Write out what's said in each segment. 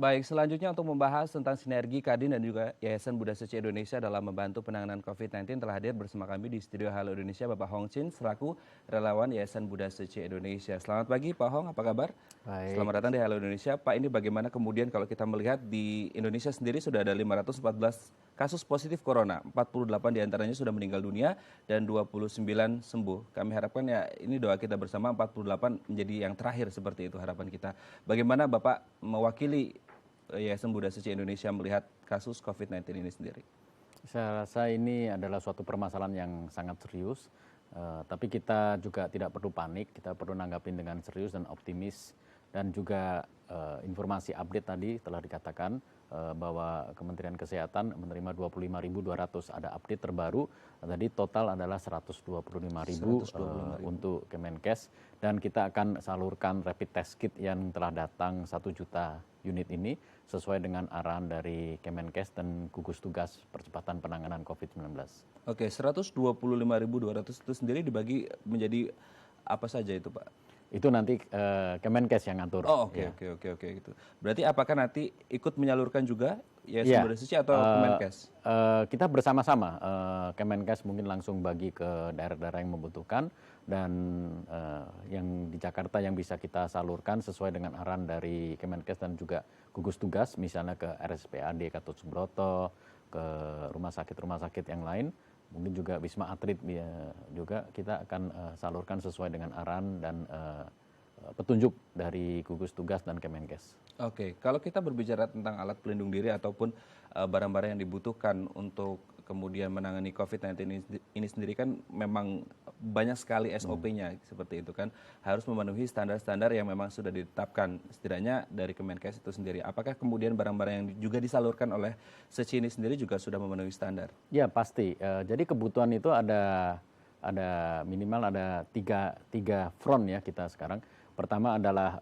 Baik, selanjutnya untuk membahas tentang sinergi Kadin dan juga Yayasan Buddha Suci Indonesia dalam membantu penanganan COVID-19 telah hadir bersama kami di studio Halo Indonesia Bapak Hong Chin selaku relawan Yayasan Buddha Suci Indonesia. Selamat pagi Pak Hong, apa kabar? Baik, Selamat datang di Halo Indonesia. Pak, ini bagaimana kemudian kalau kita melihat di Indonesia sendiri sudah ada 514 kasus positif corona, 48 diantaranya sudah meninggal dunia dan 29 sembuh. Kami harapkan ya ini doa kita bersama 48 menjadi yang terakhir seperti itu harapan kita. Bagaimana Bapak mewakili Yayasan Buddha Suci Indonesia melihat kasus COVID-19 ini sendiri? saya rasa ini adalah suatu permasalahan yang sangat serius, tapi kita juga tidak perlu panik, kita perlu nanggapin dengan serius dan optimis, dan juga informasi update tadi telah dikatakan bahwa Kementerian Kesehatan menerima 25.200, ada update terbaru, tadi total adalah 125.000 untuk Kemenkes, dan kita akan salurkan rapid test kit yang telah datang 1 juta unit ini sesuai dengan arahan dari Kemenkes dan gugus tugas percepatan penanganan COVID-19. Oke, 125.200 itu sendiri dibagi menjadi apa saja itu, Pak? Itu nanti Kemenkes yang ngatur. Oh, oke, Ya. oke itu. Berarti apakah nanti ikut menyalurkan juga Yayasan Ya, Buddha Suci atau Kemenkes? kita bersama-sama, Kemenkes mungkin langsung bagi ke daerah-daerah yang membutuhkan, dan yang di Jakarta yang bisa kita salurkan sesuai dengan arahan dari Kemenkes dan juga gugus tugas, misalnya ke RSPAD Gatot Subroto, ke rumah sakit yang lain, mungkin juga Wisma Atlet juga kita akan salurkan sesuai dengan arahan dan petunjuk dari gugus tugas dan Kemenkes. Oke, kalau kita berbicara tentang alat pelindung diri ataupun barang-barang yang dibutuhkan untuk kemudian menangani COVID-19 ini sendiri kan memang banyak sekali SOP-nya seperti itu kan. Harus memenuhi standar-standar yang memang sudah ditetapkan setidaknya dari Kemenkes itu sendiri. Apakah kemudian barang-barang yang juga disalurkan oleh Suci ini sendiri juga sudah memenuhi standar? Ya pasti. Jadi kebutuhan itu ada minimal ada tiga front ya kita sekarang. Pertama adalah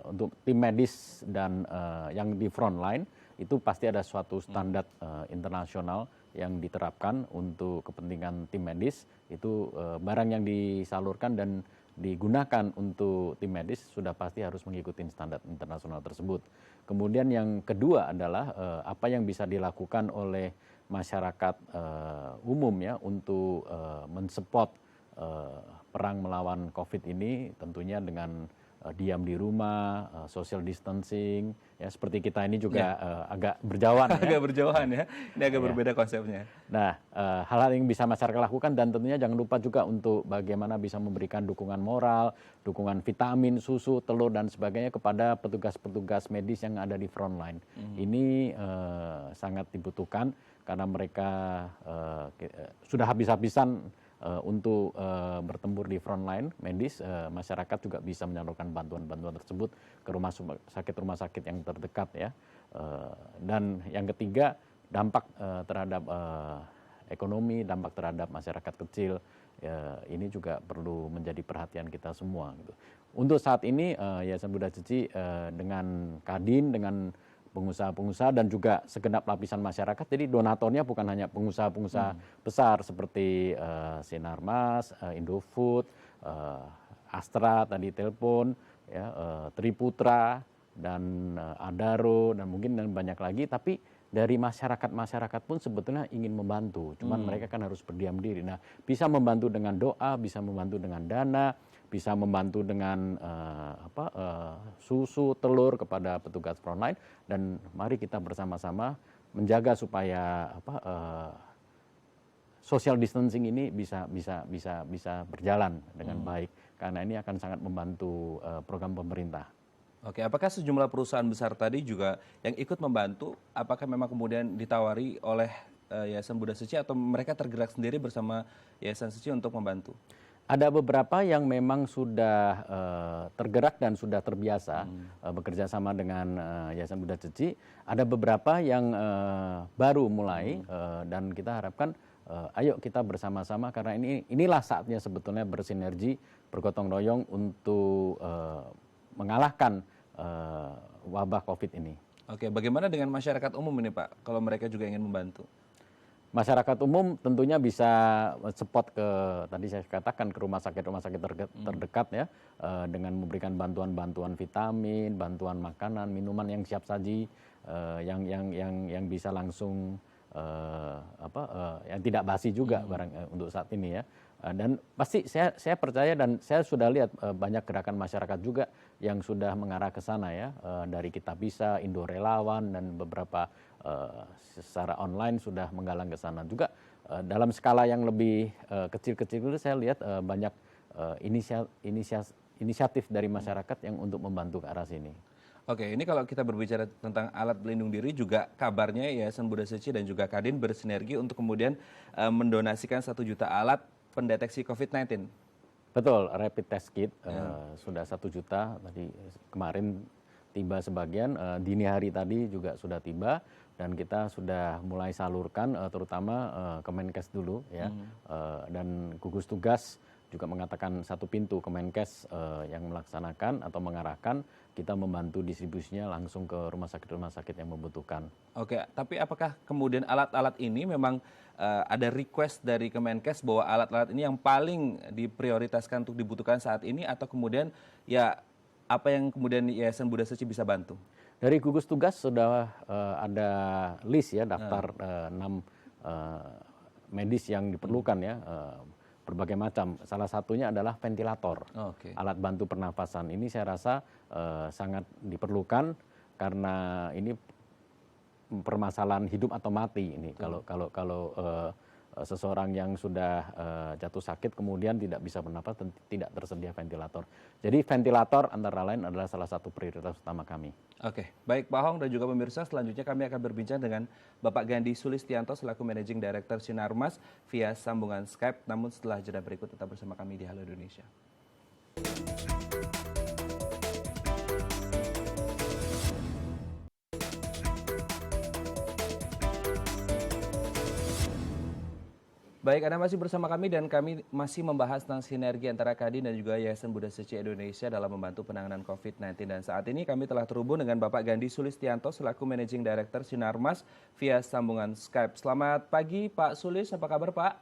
untuk tim medis dan yang di front line itu pasti ada suatu standar internasional yang diterapkan untuk kepentingan tim medis. Itu barang yang disalurkan dan digunakan untuk tim medis sudah pasti harus mengikuti standar internasional tersebut. Kemudian yang kedua adalah apa yang bisa dilakukan oleh masyarakat umum ya untuk mensupport perang melawan COVID ini, tentunya dengan diam di rumah, social distancing, ya seperti kita ini juga agak berjauhan ya. Agak berjauhan ya, ini agak berbeda konsepnya. Nah, hal-hal yang bisa masyarakat lakukan, dan tentunya jangan lupa juga untuk bagaimana bisa memberikan dukungan moral, dukungan vitamin, susu, telur, dan sebagainya kepada petugas-petugas medis yang ada di front line. Ini sangat dibutuhkan karena mereka sudah habis-habisan untuk bertempur di front line medis. Masyarakat juga bisa menyalurkan bantuan-bantuan tersebut ke rumah sakit yang terdekat ya. Dan yang ketiga, dampak terhadap ekonomi, dampak terhadap masyarakat kecil, ini juga perlu menjadi perhatian kita semua gitu. Untuk saat ini Yayasan Buddha Suci dengan Kadin, dengan pengusaha-pengusaha dan juga segenap lapisan masyarakat. Jadi donaturnya bukan hanya pengusaha-pengusaha besar seperti Sinarmas, Indofood, Astra tadi telepon, ya, Triputra dan Adaro dan mungkin dan banyak lagi. Tapi dari masyarakat pun sebetulnya ingin membantu. Cuman mereka kan harus berdiam diri. Nah, bisa membantu dengan doa, bisa membantu dengan dana, bisa membantu dengan susu, telur kepada petugas frontline, dan mari kita bersama-sama menjaga supaya social distancing ini bisa berjalan dengan baik, karena ini akan sangat membantu program pemerintah. Oke, apakah sejumlah perusahaan besar tadi juga yang ikut membantu, apakah memang kemudian ditawari oleh Yayasan Buddha Suci atau mereka tergerak sendiri bersama Yayasan Suci untuk membantu? Ada beberapa yang memang sudah tergerak dan sudah terbiasa bekerja sama dengan Yayasan Buddha Suci. Ada beberapa yang baru mulai dan kita harapkan ayo kita bersama-sama, karena inilah saatnya sebetulnya bersinergi, bergotong royong untuk mengalahkan wabah COVID ini. Oke, bagaimana dengan masyarakat umum ini Pak, kalau mereka juga ingin membantu? Masyarakat umum tentunya bisa support ke tadi saya katakan ke rumah sakit terdekat ya dengan memberikan bantuan-bantuan vitamin, bantuan makanan, minuman yang siap saji yang bisa langsung yang tidak basi juga untuk saat ini ya. Dan pasti saya percaya dan saya sudah lihat banyak gerakan masyarakat juga yang sudah mengarah ke sana ya dari Kitabisa, Indo Relawan dan beberapa secara online sudah menggalang ke sana juga dalam skala yang lebih kecil-kecil itu saya lihat banyak inisiatif dari masyarakat yang untuk membantu ke arah sini. Oke, ini kalau kita berbicara tentang alat pelindung diri juga kabarnya Yayasan Buddha Suci dan juga Kadin bersinergi untuk kemudian mendonasikan 1 juta alat pendeteksi COVID-19. Betul, rapid test kit sudah 1 juta tadi kemarin tiba sebagian, dini hari tadi juga sudah tiba dan kita sudah mulai salurkan terutama Kemenkes dulu ya dan gugus tugas juga mengatakan 1 pintu Kemenkes yang melaksanakan atau mengarahkan kita membantu distribusinya langsung ke rumah sakit yang membutuhkan. Oke, tapi apakah kemudian alat-alat ini memang ada request dari Kemenkes bahwa alat-alat ini yang paling diprioritaskan untuk dibutuhkan saat ini atau kemudian ya apa yang kemudian Yayasan Buddha Suci bisa bantu? Dari gugus tugas sudah ada list ya daftar 6 medis yang diperlukan ya berbagai macam. Salah satunya adalah ventilator, alat bantu pernafasan. Ini saya rasa sangat diperlukan karena ini permasalahan hidup atau mati ini. Kalau seseorang yang sudah jatuh sakit kemudian tidak bisa bernafas dan tidak tersedia ventilator. Jadi ventilator antara lain adalah salah satu prioritas utama kami. Oke, baik Pak Hong dan juga pemirsa, selanjutnya kami akan berbincang dengan Bapak Gandhi Sulistianto selaku Managing Director Sinarmas via sambungan Skype. Namun setelah jeda berikut tetap bersama kami di Halo Indonesia. Baik, Anda masih bersama kami dan kami masih membahas tentang sinergi antara Kadin dan juga Yayasan Buddha Suci Indonesia dalam membantu penanganan COVID-19. Dan saat ini kami telah terhubung dengan Bapak Gandhi Sulistianto selaku Managing Director Sinarmas via sambungan Skype. Selamat pagi Pak Sulis, apa kabar Pak?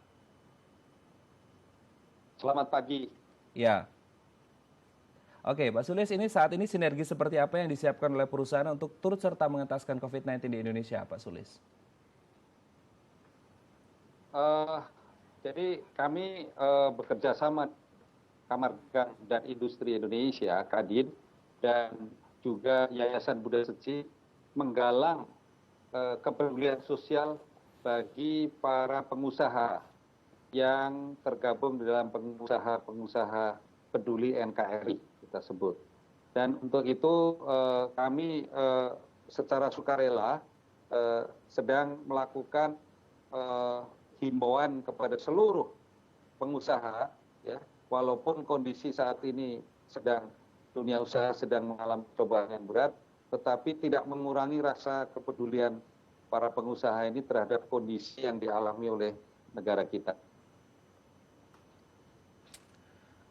Selamat pagi. Ya. Oke, Pak Sulis, ini saat ini sinergi seperti apa yang disiapkan oleh perusahaan untuk turut serta mengentaskan COVID-19 di Indonesia, Pak Sulis? Jadi kami bekerja sama Kamar Dagang dan Industri Indonesia, Kadin, dan juga Yayasan Buddha Suci menggalang kepedulian sosial bagi para pengusaha yang tergabung di dalam pengusaha-pengusaha peduli NKRI kita sebut. Dan untuk itu kami secara sukarela sedang melakukan himbauan kepada seluruh pengusaha, ya, walaupun kondisi saat ini dunia usaha sedang mengalami cobaan yang berat, tetapi tidak mengurangi rasa kepedulian para pengusaha ini terhadap kondisi yang dialami oleh negara kita.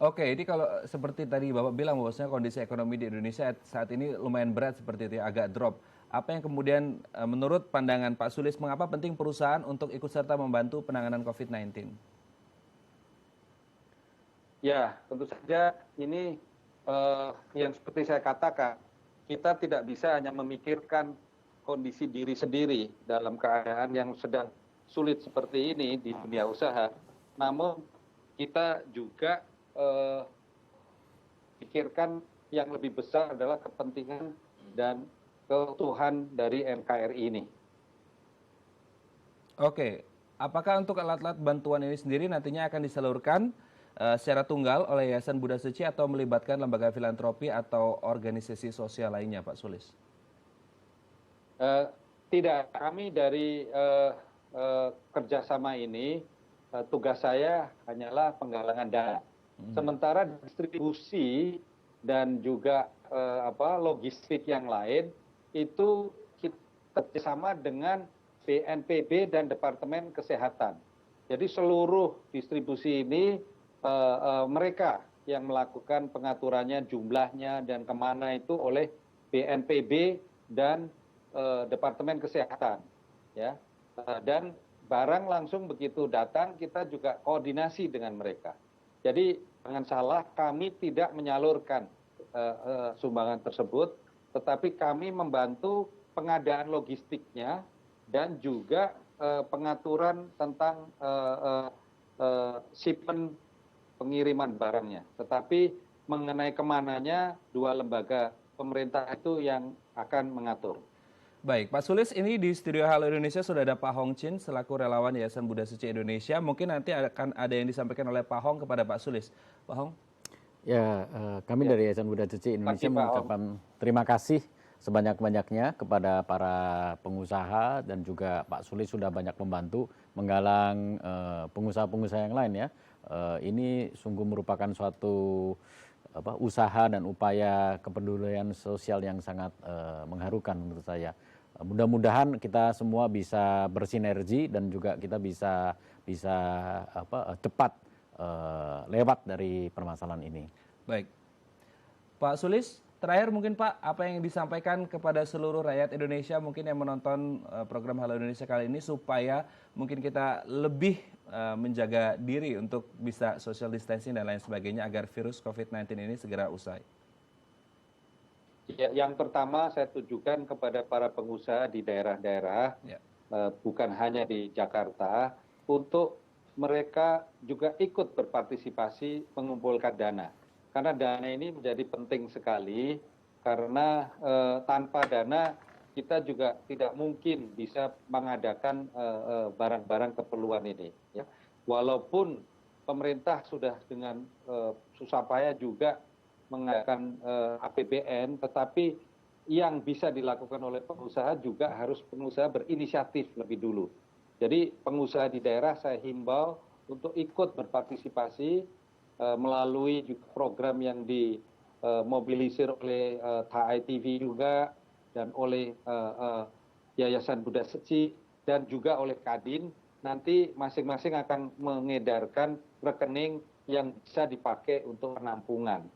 Oke, ini kalau seperti tadi Bapak bilang bahwasanya kondisi ekonomi di Indonesia saat ini lumayan berat seperti itu, agak drop. Apa yang kemudian menurut pandangan Pak Sulis, mengapa penting perusahaan untuk ikut serta membantu penanganan COVID-19? Ya, tentu saja ini yang seperti saya katakan, kita tidak bisa hanya memikirkan kondisi diri sendiri dalam keadaan yang sedang sulit seperti ini di dunia usaha. Namun kita juga pikirkan yang lebih besar adalah kepentingan dan keutuhan dari NKRI ini. Oke, apakah untuk alat-alat bantuan ini sendiri nantinya akan disalurkan secara tunggal oleh Yayasan Buddha Suci atau melibatkan lembaga filantropi atau organisasi sosial lainnya, Pak Sulis? Tidak, kami dari kerjasama ini tugas saya hanyalah penggalangan dana. Sementara distribusi dan juga logistik yang lain itu kita kerjasama dengan BNPB dan Departemen Kesehatan. Jadi seluruh distribusi ini mereka yang melakukan pengaturannya, jumlahnya dan kemana itu oleh BNPB dan Departemen Kesehatan. Ya. Dan barang langsung begitu datang kita juga koordinasi dengan mereka. Jadi jangan salah, kami tidak menyalurkan sumbangan tersebut, tetapi kami membantu pengadaan logistiknya dan juga pengaturan tentang shipment pengiriman barangnya. Tetapi mengenai kemananya, dua lembaga pemerintah itu yang akan mengatur. Baik, Pak Sulis, ini di Studio Halo Indonesia sudah ada Pak Hong Chin selaku relawan Yayasan Buddha Suci Indonesia. Mungkin nanti akan ada yang disampaikan oleh Pak Hong kepada Pak Sulis. Pak Hong? Ya, kami dari Yayasan Buddha Suci Indonesia mengucapkan terima kasih sebanyak-banyaknya kepada para pengusaha dan juga Pak Sulis sudah banyak membantu menggalang pengusaha-pengusaha yang lain ya. Ini sungguh merupakan suatu usaha dan upaya kepedulian sosial yang sangat mengharukan menurut saya. Mudah-mudahan kita semua bisa bersinergi dan juga kita bisa cepat lewat dari permasalahan ini. Baik, Pak Sulis, terakhir mungkin Pak, apa yang disampaikan kepada seluruh rakyat Indonesia mungkin yang menonton program Halo Indonesia kali ini supaya mungkin kita lebih menjaga diri untuk bisa social distancing dan lain sebagainya agar virus COVID-19 ini segera usai. Ya, yang pertama saya tujukan kepada para pengusaha di daerah-daerah, bukan hanya di Jakarta, untuk mereka juga ikut berpartisipasi mengumpulkan dana. Karena dana ini menjadi penting sekali, karena tanpa dana kita juga tidak mungkin bisa mengadakan barang-barang keperluan ini. Ya. Walaupun pemerintah sudah dengan susah payah juga mengadakan APBN, tetapi yang bisa dilakukan oleh pengusaha juga harus pengusaha berinisiatif lebih dulu. Jadi pengusaha di daerah saya himbau untuk ikut berpartisipasi melalui juga program yang dimobilisir oleh THI TV juga dan oleh Yayasan Buddha Suci dan juga oleh Kadin. Nanti masing-masing akan mengedarkan rekening yang bisa dipakai untuk penampungan.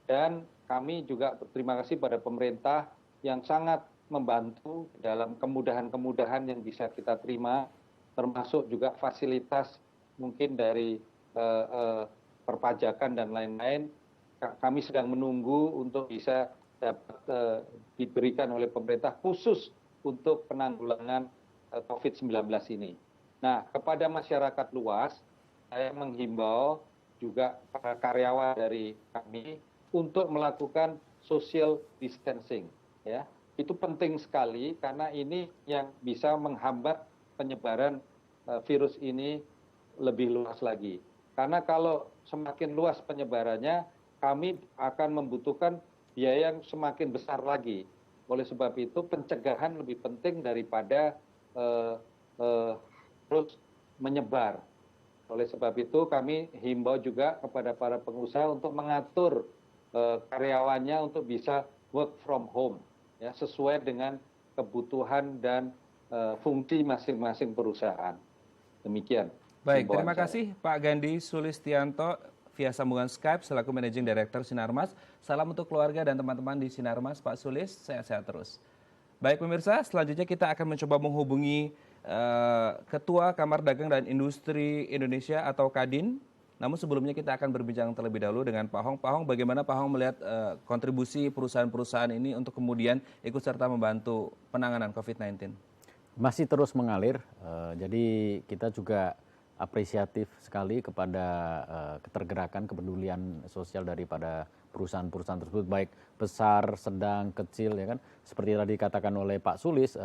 Dan kami juga berterima kasih pada pemerintah yang sangat membantu dalam kemudahan-kemudahan yang bisa kita terima, termasuk juga fasilitas mungkin dari perpajakan dan lain-lain. Kami sedang menunggu untuk bisa dapat diberikan oleh pemerintah khusus untuk penanggulangan COVID-19 ini. Nah, kepada masyarakat luas, saya menghimbau juga para karyawan dari kami untuk melakukan social distancing. Ya, itu penting sekali karena ini yang bisa menghambat penyebaran virus ini lebih luas lagi. Karena kalau semakin luas penyebarannya, kami akan membutuhkan biaya yang semakin besar lagi. Oleh sebab itu pencegahan lebih penting daripada terus menyebar. Oleh sebab itu kami himbau juga kepada para pengusaha untuk mengatur karyawannya untuk bisa work from home, ya, sesuai dengan kebutuhan dan fungsi masing-masing perusahaan. Demikian. Baik, terima kasih Pak Gandhi Sulistianto via sambungan Skype selaku Managing Director Sinarmas. Salam untuk keluarga dan teman-teman di Sinarmas, Pak Sulis, sehat-sehat terus. Baik pemirsa, selanjutnya kita akan mencoba menghubungi Ketua Kamar Dagang dan Industri Indonesia atau Kadin. Namun sebelumnya kita akan berbincang terlebih dahulu dengan Pak Hong. Pak Hong, bagaimana Pak Hong melihat kontribusi perusahaan-perusahaan ini untuk kemudian ikut serta membantu penanganan COVID-19? Masih terus mengalir, jadi kita juga apresiatif sekali kepada ketergerakan, kepedulian sosial daripada perusahaan-perusahaan tersebut, baik besar, sedang, kecil, ya kan. Seperti tadi dikatakan oleh Pak Sulis,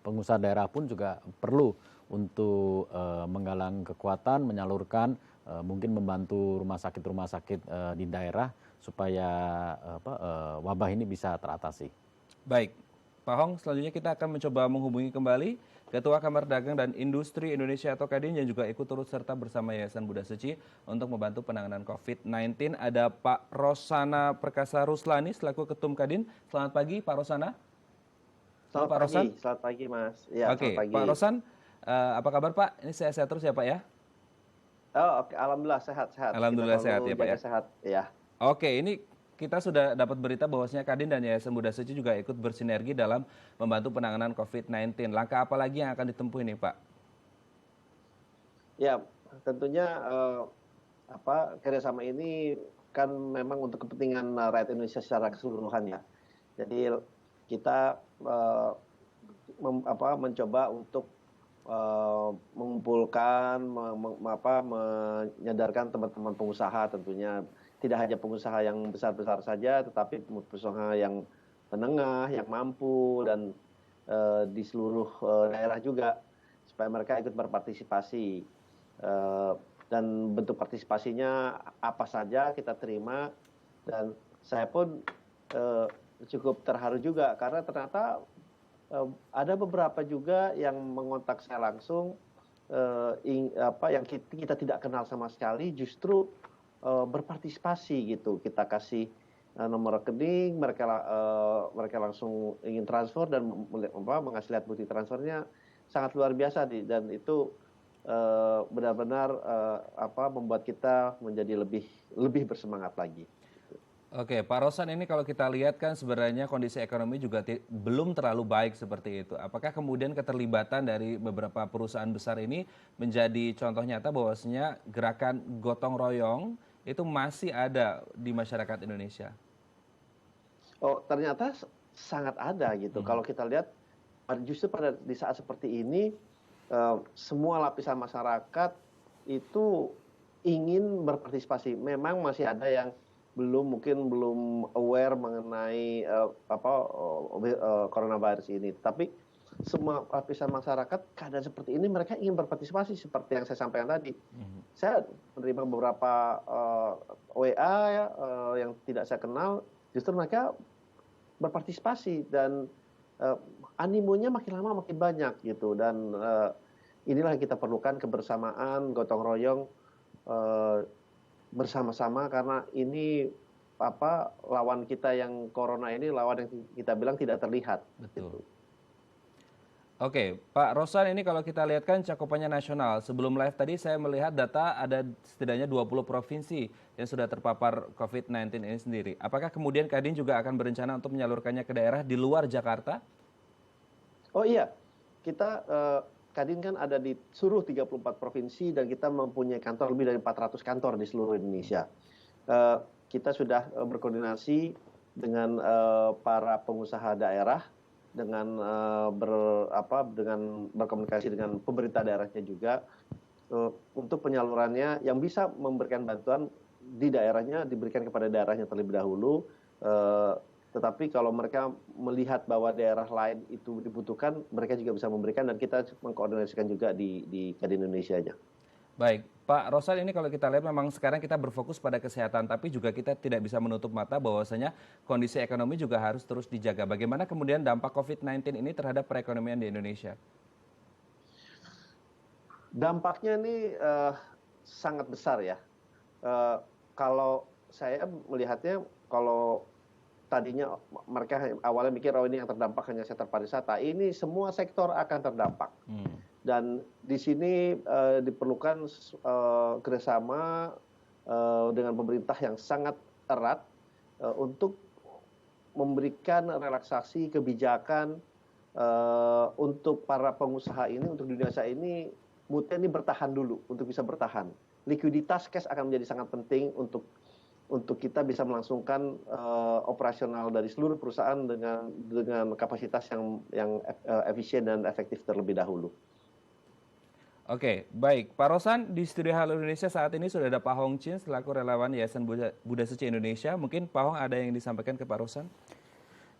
pengusaha daerah pun juga perlu untuk menggalang kekuatan, menyalurkan, mungkin membantu rumah sakit di daerah supaya wabah ini bisa teratasi. Baik, Pak Hong, selanjutnya kita akan mencoba menghubungi kembali Ketua Kamar Dagang dan Industri Indonesia atau Kadin yang juga ikut turut serta bersama Yayasan Buddha Suci untuk membantu penanganan COVID-19. Ada Pak Rosana Perkasa Ruslani selaku Ketum Kadin. Selamat pagi Pak Rosana. Selamat pagi Mas. Ya, Oke, Pak Rosan, apa kabar Pak? Ini sehat-sehat terus ya Pak ya? Oh, oke. Alhamdulillah sehat. Alhamdulillah sehat ya Pak ya? Sehat, ya. Oke, ini kita sudah dapat berita bahwasanya Kadin dan Yayasan Buddha Suci juga ikut bersinergi dalam membantu penanganan COVID-19. Langkah apa lagi yang akan ditempuh ini Pak? Ya, tentunya kerjasama ini kan memang untuk kepentingan rakyat Indonesia secara keseluruhan ya. Jadi kita mencoba untuk mengumpulkan, menyadarkan teman-teman pengusaha tentunya tidak hanya pengusaha yang besar-besar saja, tetapi pengusaha yang menengah, yang mampu dan di seluruh daerah juga supaya mereka ikut berpartisipasi. Dan bentuk partisipasinya apa saja kita terima dan saya pun cukup terharu juga karena ternyata ada beberapa juga yang mengontak saya langsung yang kita tidak kenal sama sekali justru berpartisipasi gitu. Kita kasih nomor rekening, mereka langsung ingin transfer dan mengasih lihat bukti transfernya sangat luar biasa dan itu benar-benar membuat kita menjadi lebih bersemangat lagi. Oke, Pak Rosan, ini kalau kita lihat kan sebenarnya kondisi ekonomi juga belum terlalu baik seperti itu. Apakah kemudian keterlibatan dari beberapa perusahaan besar ini menjadi contoh nyata bahwasanya gerakan gotong royong itu masih ada di masyarakat Indonesia? Oh, ternyata sangat ada gitu. Kalau kita lihat justru di saat seperti ini semua lapisan masyarakat itu ingin berpartisipasi. Memang masih ada yang mungkin belum aware mengenai coronavirus ini. Tapi semua lapisan masyarakat keadaan seperti ini mereka ingin berpartisipasi seperti yang saya sampaikan tadi. Saya menerima beberapa WA ya, yang tidak saya kenal, justru mereka berpartisipasi dan animonya makin lama makin banyak gitu dan inilah yang kita perlukan kebersamaan gotong royong bersama-sama karena ini lawan kita yang corona ini lawan yang kita bilang tidak terlihat. Betul. Oke, Pak Rosan, ini kalau kita lihat kan cakupannya nasional. Sebelum live tadi saya melihat data ada setidaknya 20 provinsi yang sudah terpapar COVID-19 ini sendiri. Apakah kemudian Kadin juga akan berencana untuk menyalurkannya ke daerah di luar Jakarta? Oh iya, kita Kadin kan ada di seluruh 34 provinsi dan kita mempunyai kantor lebih dari 400 kantor di seluruh Indonesia. Kita sudah berkoordinasi dengan para pengusaha daerah dengan berkomunikasi dengan pemerintah daerahnya juga untuk penyalurannya yang bisa memberikan bantuan di daerahnya diberikan kepada daerahnya terlebih dahulu. Tetapi kalau mereka melihat bahwa daerah lain itu dibutuhkan, mereka juga bisa memberikan dan kita mengkoordinasikan juga di Kadin Indonesia-nya. Baik, Pak Rosan, ini kalau kita lihat memang sekarang kita berfokus pada kesehatan, tapi juga kita tidak bisa menutup mata bahwasanya kondisi ekonomi juga harus terus dijaga. Bagaimana kemudian dampak COVID-19 ini terhadap perekonomian di Indonesia? Dampaknya ini sangat besar ya. Kalau saya melihatnya, kalau tadinya mereka awalnya mikir ini yang terdampak hanya sektor pariwisata, ini semua sektor akan terdampak. Dan di sini diperlukan kerjasama dengan pemerintah yang sangat erat untuk memberikan relaksasi kebijakan untuk para pengusaha ini, untuk dunia usaha ini, moodnya ini bertahan dulu, untuk bisa bertahan. Likuiditas cash akan menjadi sangat penting untuk kita bisa melangsungkan operasional dari seluruh perusahaan dengan kapasitas yang efisien dan efektif terlebih dahulu. Oke, baik. Pak Rosan, di Studio Halo Indonesia saat ini sudah ada Pak Hong Chin selaku relawan Yayasan Buddha Suci Indonesia. Mungkin Pak Hong ada yang disampaikan ke Pak Rosan?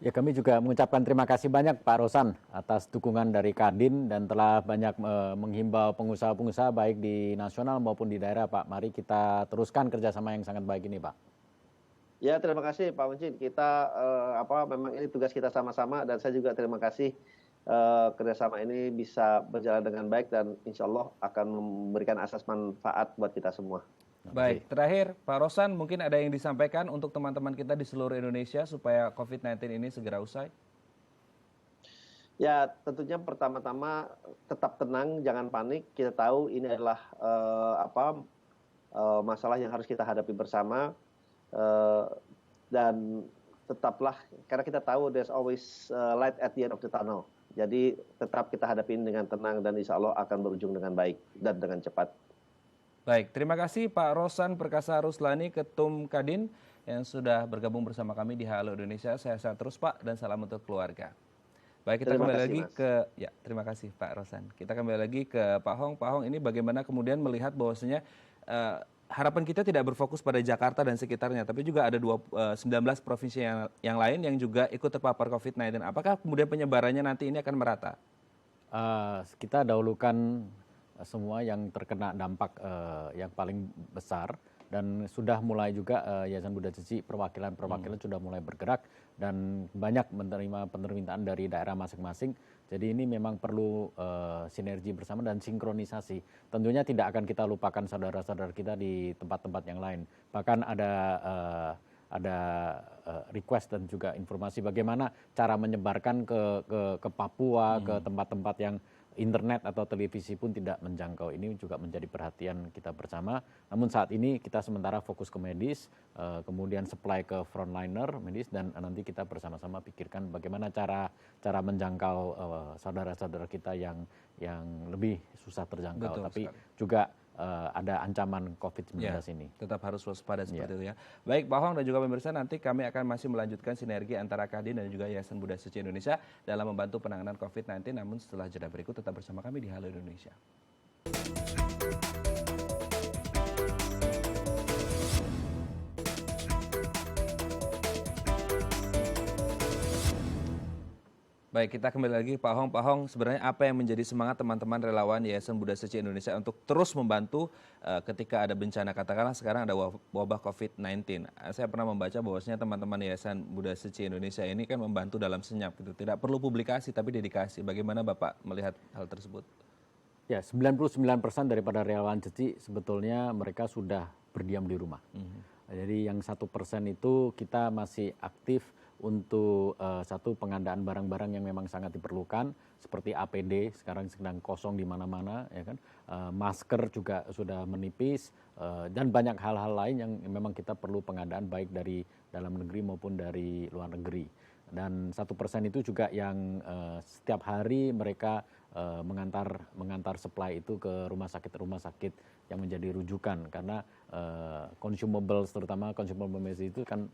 Ya, kami juga mengucapkan terima kasih banyak Pak Rosan atas dukungan dari Kadin dan telah banyak menghimbau pengusaha-pengusaha baik di nasional maupun di daerah, Pak. Mari kita teruskan kerjasama yang sangat baik ini, Pak. Ya, terima kasih Pak Uncin. Kita memang ini tugas kita sama-sama dan saya juga terima kasih kerjasama ini bisa berjalan dengan baik dan insya Allah akan memberikan asas manfaat buat kita semua. Baik, terakhir Pak Rosan mungkin ada yang disampaikan untuk teman-teman kita di seluruh Indonesia supaya COVID-19 ini segera usai? Ya, tentunya pertama-tama tetap tenang, jangan panik. Kita tahu ini adalah masalah yang harus kita hadapi bersama dan tetaplah, karena kita tahu there's always light at the end of the tunnel. Jadi tetap kita hadapin dengan tenang dan insya Allah akan berujung dengan baik dan dengan cepat. Baik, terima kasih Pak Rosan Perkasa Ruslani, Ketum Kadin yang sudah bergabung bersama kami di Halo Indonesia. Sehat-sehat terus Pak dan salam untuk keluarga. Baik, kita Terima kembali kasih, lagi Mas. terima kasih Pak Rosan. Kita kembali lagi ke Pak Hong. Pak Hong, ini bagaimana kemudian melihat bahwasanya harapan kita tidak berfokus pada Jakarta dan sekitarnya, tapi juga ada 19 provinsi yang lain yang juga ikut terpapar COVID-19. Apakah kemudian penyebarannya nanti ini akan merata? Kita dahulukan semua yang terkena dampak yang paling besar, dan sudah mulai juga Yayasan Buddha Seci perwakilan sudah mulai bergerak dan banyak menerima permintaan dari daerah masing-masing. Jadi ini memang perlu sinergi bersama dan sinkronisasi. Tentunya tidak akan kita lupakan saudara-saudara kita di tempat-tempat yang lain. Bahkan ada request dan juga informasi bagaimana cara menyebarkan ke Papua, ke tempat-tempat yang internet atau televisi pun tidak menjangkau. Ini juga menjadi perhatian kita bersama. Namun saat ini kita sementara fokus ke medis, kemudian supply ke frontliner medis, dan nanti kita bersama-sama pikirkan bagaimana cara menjangkau saudara-saudara kita yang lebih susah terjangkau. Betul tapi sekali. juga ada ancaman COVID-19 ini. Tetap harus waspada seperti itu ya. Baik Pak Hong dan juga pemirsa, nanti kami akan masih melanjutkan sinergi antara Kadin dan juga Yayasan Buddha Seci Indonesia dalam membantu penanganan COVID-19. Namun setelah jeda berikut tetap bersama kami di Halo Indonesia. Baik, kita kembali lagi Pak Hong. Pak Hong, sebenarnya apa yang menjadi semangat teman-teman relawan Yayasan Buddha Seci Indonesia untuk terus membantu ketika ada bencana, katakanlah sekarang ada wabah COVID-19. Saya pernah membaca bahwasanya teman-teman Yayasan Buddha Seci Indonesia ini kan membantu dalam senyap gitu. Tidak perlu publikasi tapi dedikasi. Bagaimana Bapak melihat hal tersebut? Ya, 99% daripada relawan Seci sebetulnya mereka sudah berdiam di rumah. Jadi yang 1% itu kita masih aktif untuk satu pengadaan barang-barang yang memang sangat diperlukan, seperti APD sekarang sedang kosong di mana-mana, ya kan. Masker juga sudah menipis, dan banyak hal-hal lain yang memang kita perlu pengadaan baik dari dalam negeri maupun dari luar negeri. Dan 1% itu juga yang setiap hari mereka mengantar supply itu ke rumah sakit yang menjadi rujukan, karena consumables, terutama consumable medicine itu kan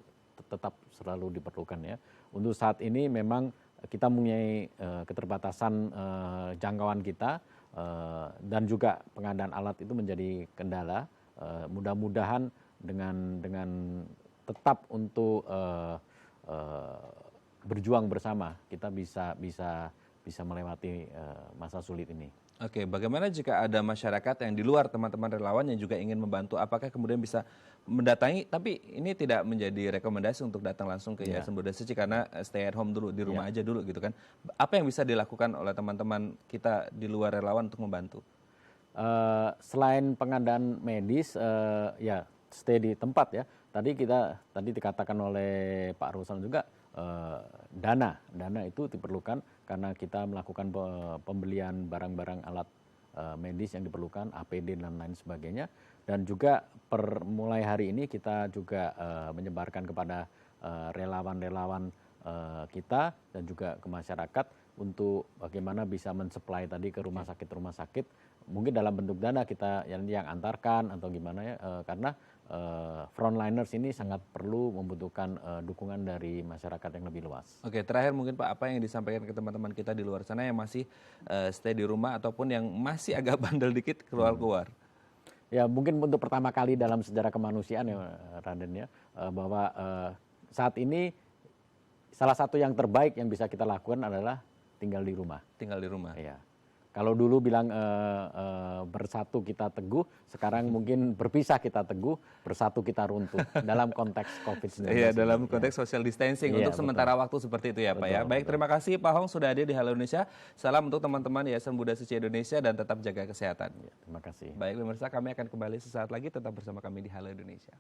tetap selalu diperlukan ya. Untuk saat ini memang kita mempunyai keterbatasan jangkauan kita, dan juga pengadaan alat itu menjadi kendala. Mudah-mudahan dengan tetap untuk berjuang bersama kita bisa melewati masa sulit ini. Oke, bagaimana jika ada masyarakat yang di luar teman-teman relawan yang juga ingin membantu, apakah kemudian bisa mendatangi, tapi ini tidak menjadi rekomendasi untuk datang langsung ke Yayasan Buddha Seci karena stay at home dulu, di rumah aja dulu gitu kan. Apa yang bisa dilakukan oleh teman-teman kita di luar relawan untuk membantu? Selain pengadaan medis, ya stay di tempat ya. Tadi dikatakan oleh Pak Rosan juga, dana itu diperlukan karena kita melakukan pembelian barang-barang alat medis yang diperlukan, APD dan lain sebagainya. Dan juga mulai hari ini kita juga menyebarkan kepada relawan-relawan kita dan juga ke masyarakat untuk bagaimana bisa mensuplai tadi ke rumah sakit. Mungkin dalam bentuk dana kita yang antarkan atau gimana ya, karena frontliners ini sangat perlu membutuhkan dukungan dari masyarakat yang lebih luas. Oke, terakhir mungkin Pak, apa yang disampaikan ke teman-teman kita di luar sana yang masih stay di rumah ataupun yang masih agak bandel dikit keluar-keluar? Ya, mungkin untuk pertama kali dalam sejarah kemanusiaan ya Raden ya, bahwa saat ini salah satu yang terbaik yang bisa kita lakukan adalah tinggal di rumah. Tinggal di rumah. Iya. Kalau dulu bilang bersatu kita teguh, sekarang mungkin berpisah kita teguh, bersatu kita runtuh dalam konteks COVID-19. Iya, dalam konteks social distancing untuk sementara waktu seperti itu ya Pak ya. Baik, terima kasih Pak Hong sudah hadir di Halo Indonesia. Salam untuk teman-teman Yayasan Buddha Seci Indonesia dan tetap jaga kesehatan. Ya, terima kasih. Baik pemirsa, kami akan kembali sesaat lagi, tetap bersama kami di Halo Indonesia.